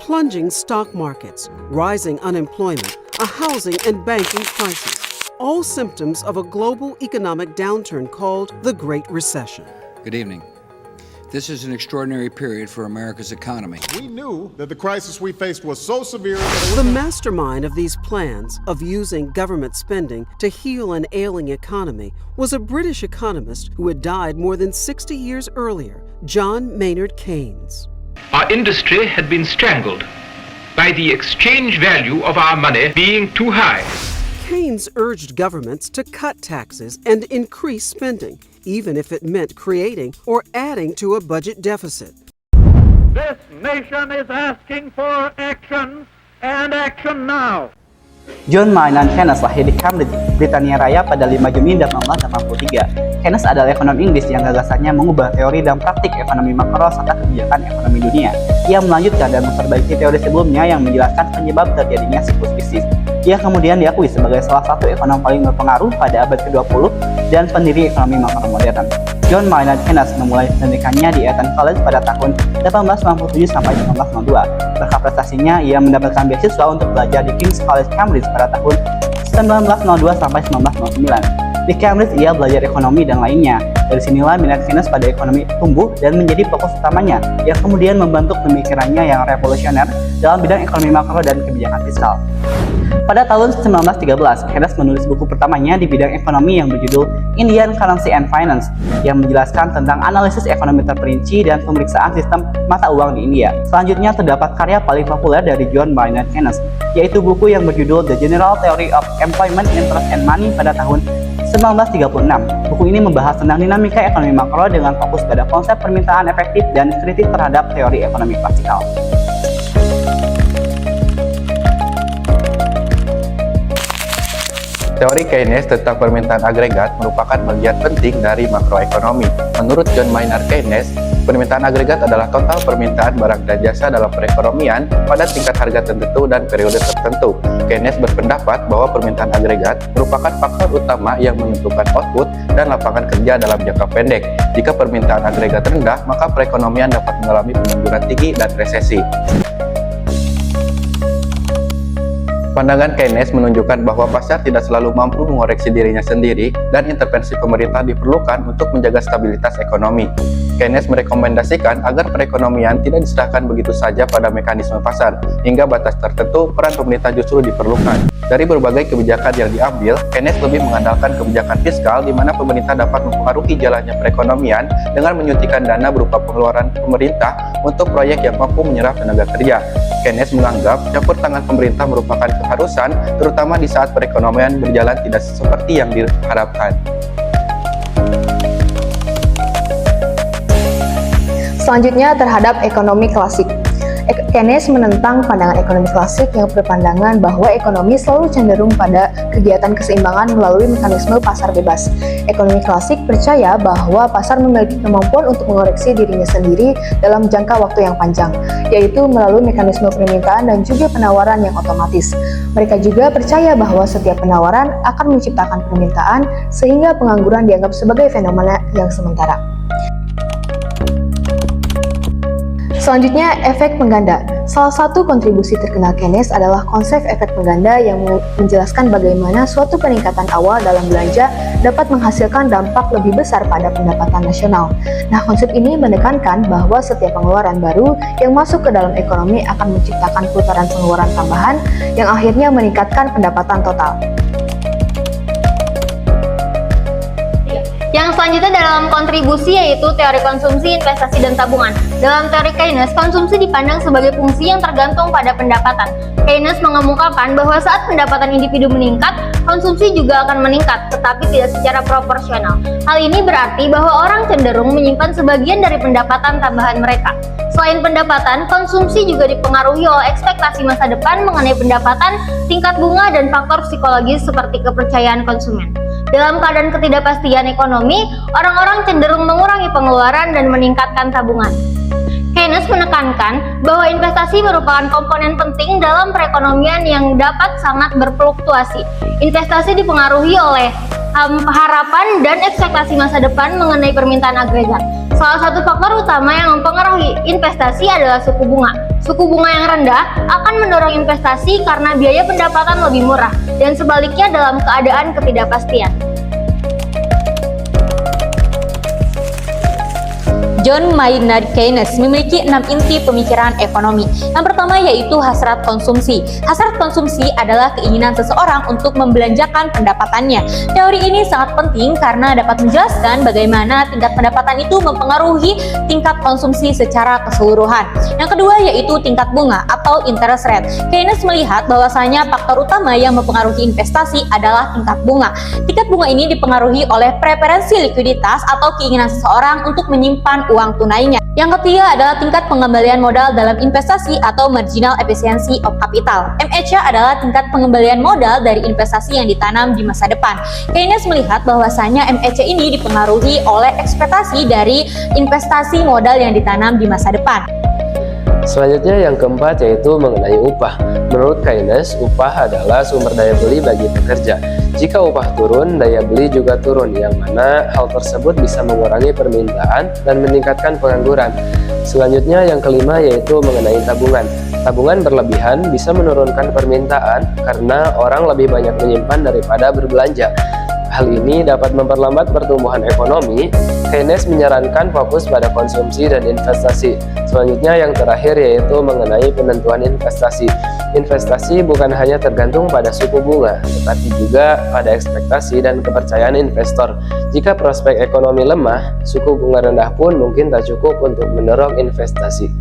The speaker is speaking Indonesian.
Plunging stock markets, rising unemployment, a housing and banking crisis, all symptoms of a global economic downturn called the Great Recession. Good evening. This is an extraordinary period for America's economy. We knew that the crisis we faced was so severe The mastermind of these plans of using government spending to heal an ailing economy was a British economist who had died more than 60 years earlier, John Maynard Keynes. Our industry had been strangled by the exchange value of our money being too high. Keynes urged governments to cut taxes and increase spending, even if it meant creating or adding to a budget deficit. This nation is asking for action, and action now. John Maynard Keynes lahir di Cambridge, Britania Raya pada 5 Juni 1883. Keynes adalah ekonom Inggris yang gagasannya mengubah teori dan praktik ekonomi makro serta kebijakan ekonomi dunia. Ia melanjutkan dan memperbaiki teori sebelumnya yang menjelaskan penyebab terjadinya siklus bisnis. Ia kemudian diakui sebagai salah satu ekonom paling berpengaruh pada abad ke-20 dan pendiri ekonomi makro modern. John Maynard Keynes memulai pendidikannya di Eton College pada tahun 1897 sampai 1902. Berkat prestasinya, ia mendapatkan beasiswa untuk belajar di King's College Cambridge pada tahun 1902 sampai 1909. Di Cambridge, ia belajar ekonomi dan lainnya. Dari sinilah minat Keynes pada ekonomi tumbuh dan menjadi fokus utamanya, yang kemudian membentuk pemikirannya yang revolusioner dalam bidang ekonomi makro dan kebijakan fiskal. Pada tahun 1913, Keynes menulis buku pertamanya di bidang ekonomi yang berjudul Indian Currency and Finance, yang menjelaskan tentang analisis ekonomi terperinci dan pemeriksaan sistem mata uang di India. Selanjutnya terdapat karya paling populer dari John Maynard Keynes, yaitu buku yang berjudul The General Theory of Employment, Interest and Money pada tahun 1936. Buku ini membahas tentang dinamika ekonomi makro dengan fokus pada konsep permintaan efektif dan kritik terhadap teori ekonomi klasikal. Teori Keynes tentang permintaan agregat merupakan bagian penting dari makroekonomi. Menurut John Maynard Keynes, permintaan agregat adalah total permintaan barang dan jasa dalam perekonomian pada tingkat harga tertentu dan periode tertentu. Keynes berpendapat bahwa permintaan agregat merupakan faktor utama yang menentukan output dan lapangan kerja dalam jangka pendek. Jika permintaan agregat rendah, maka perekonomian dapat mengalami pengangguran tinggi dan resesi. Pandangan Keynes menunjukkan bahwa pasar tidak selalu mampu mengoreksi dirinya sendiri dan intervensi pemerintah diperlukan untuk menjaga stabilitas ekonomi. Keynes merekomendasikan agar perekonomian tidak diserahkan begitu saja pada mekanisme pasar, hingga batas tertentu peran pemerintah justru diperlukan. Dari berbagai kebijakan yang diambil, Keynes lebih mengandalkan kebijakan fiskal di mana pemerintah dapat mempengaruhi jalannya perekonomian dengan menyuntikkan dana berupa pengeluaran pemerintah untuk proyek yang mampu menyerap tenaga kerja. Keynes menganggap campur tangan pemerintah merupakan keharusan, terutama di saat perekonomian berjalan tidak seperti yang diharapkan. Selanjutnya terhadap ekonomi klasik. Keynes menentang pandangan ekonomi klasik yang berpandangan bahwa ekonomi selalu cenderung pada kegiatan keseimbangan melalui mekanisme pasar bebas. Ekonomi klasik percaya bahwa pasar memiliki kemampuan untuk mengoreksi dirinya sendiri dalam jangka waktu yang panjang, yaitu melalui mekanisme permintaan dan juga penawaran yang otomatis. Mereka juga percaya bahwa setiap penawaran akan menciptakan permintaan, sehingga pengangguran dianggap sebagai fenomena yang sementara. Selanjutnya, efek pengganda. Salah satu kontribusi terkenal Keynes adalah konsep efek pengganda yang menjelaskan bagaimana suatu peningkatan awal dalam belanja dapat menghasilkan dampak lebih besar pada pendapatan nasional. Nah, konsep ini menekankan bahwa setiap pengeluaran baru yang masuk ke dalam ekonomi akan menciptakan putaran pengeluaran tambahan yang akhirnya meningkatkan pendapatan total. Yang selanjutnya dalam kontribusi yaitu teori konsumsi, investasi, dan tabungan. Dalam teori Keynes, konsumsi dipandang sebagai fungsi yang tergantung pada pendapatan. Keynes mengemukakan bahwa saat pendapatan individu meningkat, konsumsi juga akan meningkat, tetapi tidak secara proporsional. Hal ini berarti bahwa orang cenderung menyimpan sebagian dari pendapatan tambahan mereka. Selain pendapatan, konsumsi juga dipengaruhi oleh ekspektasi masa depan mengenai pendapatan, tingkat bunga, dan faktor psikologis seperti kepercayaan konsumen. Dalam keadaan ketidakpastian ekonomi, orang-orang cenderung mengurangi pengeluaran dan meningkatkan tabungan. Keynes menekankan bahwa investasi merupakan komponen penting dalam perekonomian yang dapat sangat berfluktuasi. Investasi dipengaruhi oleh harapan dan ekspektasi masa depan mengenai permintaan agregat. Salah satu faktor utama yang mempengaruhi investasi adalah suku bunga. Suku bunga yang rendah akan mendorong investasi karena biaya pendapatan lebih murah, dan sebaliknya dalam keadaan ketidakpastian. John Maynard Keynes memiliki 6 inti pemikiran ekonomi. Yang pertama yaitu hasrat konsumsi. Hasrat konsumsi adalah keinginan seseorang untuk membelanjakan pendapatannya. Teori ini sangat penting karena dapat menjelaskan bagaimana tingkat pendapatan itu mempengaruhi tingkat konsumsi secara keseluruhan. Yang kedua yaitu tingkat bunga atau interest rate. Keynes melihat bahwasanya faktor utama yang mempengaruhi investasi adalah tingkat bunga. Tingkat bunga ini dipengaruhi oleh preferensi likuiditas atau keinginan seseorang untuk menyimpan uang tunainya. Yang ketiga adalah tingkat pengembalian modal dalam investasi atau marginal efficiency of capital. MHC adalah tingkat pengembalian modal dari investasi yang ditanam di masa depan. Keynes melihat bahwasanya MHC ini dipengaruhi oleh ekspektasi dari investasi modal yang ditanam di masa depan. Selanjutnya yang keempat yaitu mengenai upah. Menurut Keynes, upah adalah sumber daya beli bagi pekerja. Jika upah turun, daya beli juga turun, yang mana hal tersebut bisa mengurangi permintaan dan meningkatkan pengangguran. Selanjutnya yang kelima yaitu mengenai tabungan. Tabungan berlebihan bisa menurunkan permintaan karena orang lebih banyak menyimpan daripada berbelanja. Hal ini dapat memperlambat pertumbuhan ekonomi. Keynes menyarankan fokus pada konsumsi dan investasi. Selanjutnya yang terakhir yaitu mengenai penentuan investasi. Investasi bukan hanya tergantung pada suku bunga, tetapi juga pada ekspektasi dan kepercayaan investor. Jika prospek ekonomi lemah, suku bunga rendah pun mungkin tak cukup untuk mendorong investasi.